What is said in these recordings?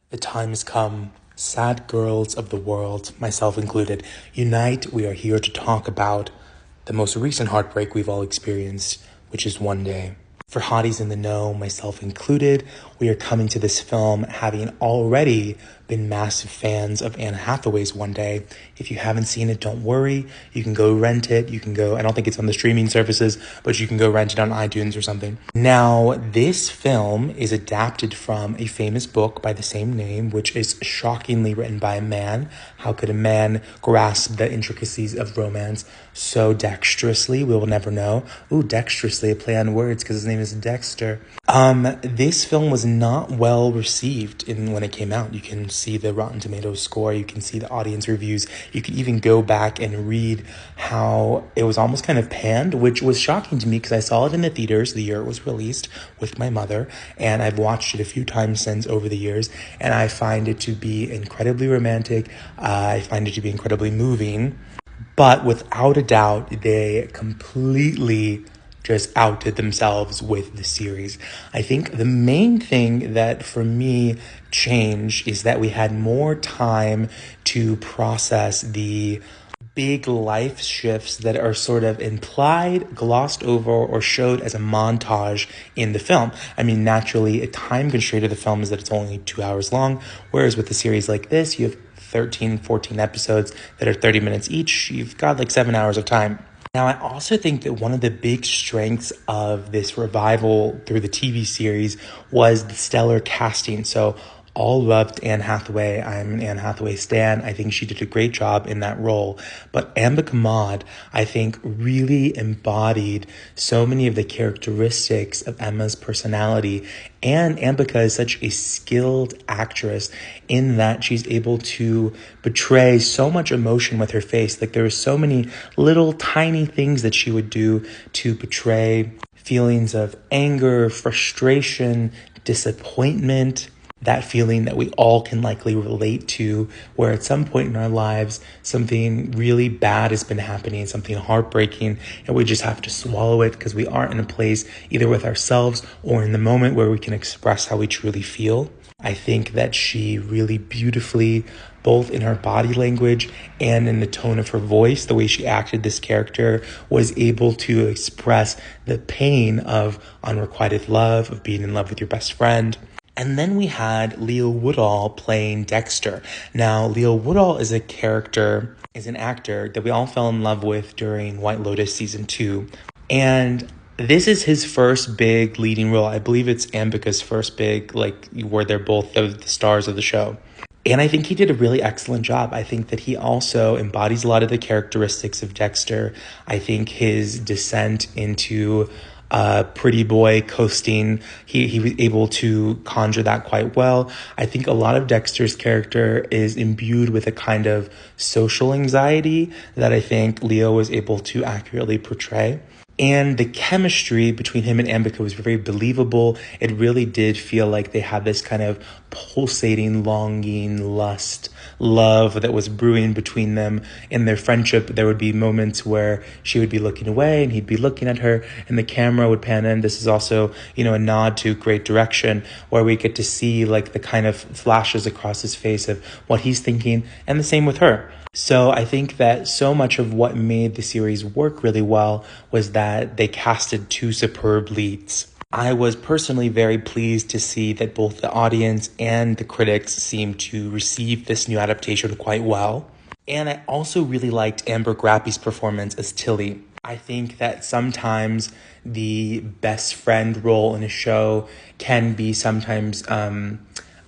The time has come. Sad girls of the world, myself included, unite. We are here to talk about the most recent heartbreak we've all experienced, which is One Day. For hotties in the know, myself included, we are coming to this film having already been massive fans of Anne Hathaway's One Day. If you haven't seen it, don't worry. You can go rent it. You can go, I don't think it's on the streaming services, but you can go rent it on iTunes or something. Now, this film is adapted from a famous book by the same name, which is shockingly written by a man. How could a man grasp the intricacies of romance so dexterously? We will never know. Ooh, dexterously, a play on words because his name is Dexter. This film was not well received when it came out. You can see the Rotten Tomatoes score, you can see the audience reviews, you can even go back and read how it was almost kind of panned, which was shocking to me because I saw it in the theaters the year it was released with my mother, and I've watched it a few times since over the years, and I find it to be incredibly romantic. I find it to be incredibly moving, but without a doubt, they completely just outdid themselves with the series. I think the main thing that for me changed is that we had more time to process the big life shifts that are sort of implied, glossed over, or showed as a montage in the film. I mean, naturally, a time constraint of the film is that it's only 2 hours long, whereas with a series like this, you have 13, 14 episodes that are 30 minutes each. You've got like 7 hours of time. Now, I also think that one of the big strengths of this revival through the TV series was the stellar casting. So all loved Anne Hathaway. I'm an Anne Hathaway stan. I think she did a great job in that role. But Ambika Maude, I think, really embodied so many of the characteristics of Emma's personality. And Ambika is such a skilled actress in that she's able to portray so much emotion with her face. Like there are so many little tiny things that she would do to portray feelings of anger, frustration, disappointment, that feeling that we all can likely relate to, where at some point in our lives, something really bad has been happening, something heartbreaking, and we just have to swallow it because we aren't in a place either with ourselves or in the moment where we can express how we truly feel. I think that she really beautifully, both in her body language and in the tone of her voice, the way she acted this character, was able to express the pain of unrequited love, of being in love with your best friend. And then we had Leo Woodall playing Dexter. Now, Leo Woodall is an actor that we all fell in love with during White Lotus season 2. And this is his first big leading role. I believe it's Ambika's first big, where they're both the stars of the show. And I think he did a really excellent job. I think that he also embodies a lot of the characteristics of Dexter. I think his descent into pretty boy coasting, he was able to conjure that quite well. I think a lot of Dexter's character is imbued with a kind of social anxiety that I think Leo was able to accurately portray. And the chemistry between him and Ambika was very believable. It really did feel like they had this kind of pulsating, longing, lust, love that was brewing between them. In their friendship, there would be moments where she would be looking away and he'd be looking at her and the camera would pan in. This is also, a nod to Great Direction, where we get to see like the kind of flashes across his face of what he's thinking, and the same with her. So I think that so much of what made the series work really well was that they casted two superb leads. I was personally very pleased to see that both the audience and the critics seemed to receive this new adaptation quite well. And I also really liked Amber Grappy's performance as Tilly. I think that sometimes the best friend role in a show can be sometimes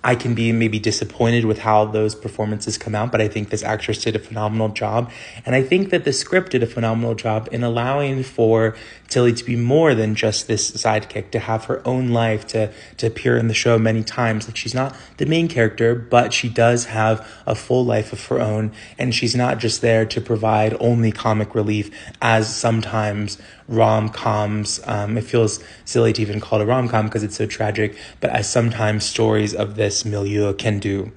I can be maybe disappointed with how those performances come out, but I think this actress did a phenomenal job. And I think that the script did a phenomenal job in allowing for Tilly to be more than just this sidekick, to have her own life, to appear in the show many times. Like, she's not the main character, but she does have a full life of her own, and she's not just there to provide only comic relief, as sometimes rom-coms, it feels silly to even call it a rom-com because it's so tragic, but as sometimes stories of this milieu can do.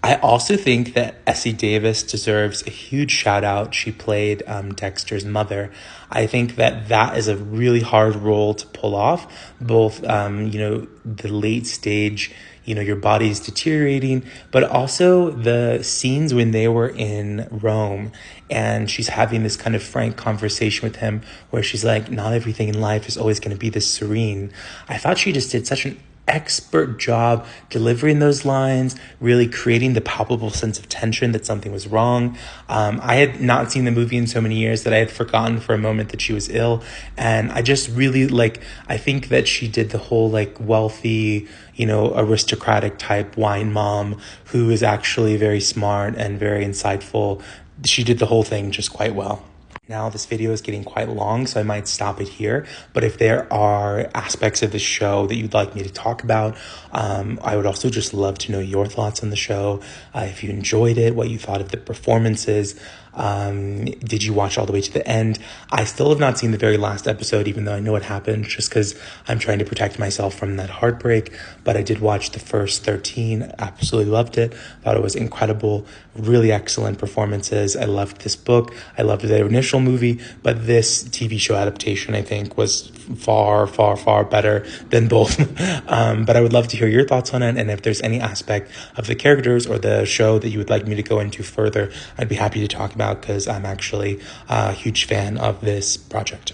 I also think that Essie Davis deserves a huge shout out. She played Dexter's mother. I think that that is a really hard role to pull off, both, the late stage, your body's deteriorating, but also the scenes when they were in Rome and she's having this kind of frank conversation with him where she's like, not everything in life is always going to be this serene. I thought she just did such an expert job delivering those lines, really creating the palpable sense of tension that something was wrong. I had not seen the movie in so many years that I had forgotten for a moment that she was ill. And I just really I think that she did the whole wealthy, aristocratic type wine mom who is actually very smart and very insightful. She did the whole thing just quite well. Now this video is getting quite long, so I might stop it here. But if there are aspects of the show that you'd like me to talk about, I would also just love to know your thoughts on the show. If you enjoyed it, what you thought of the performances. Did you watch all the way to the end? I still have not seen the very last episode, even though I know what happened, just because I'm trying to protect myself from that heartbreak. But I did watch the first 13, absolutely loved it, thought it was incredible, really excellent performances. I loved this book, I loved the initial movie, but this TV show adaptation, I think, was far, far, far better than both. But I would love to hear your thoughts on it, and if there's any aspect of the characters or the show that you would like me to go into further, I'd be happy to talk about, because I'm actually a huge fan of this project.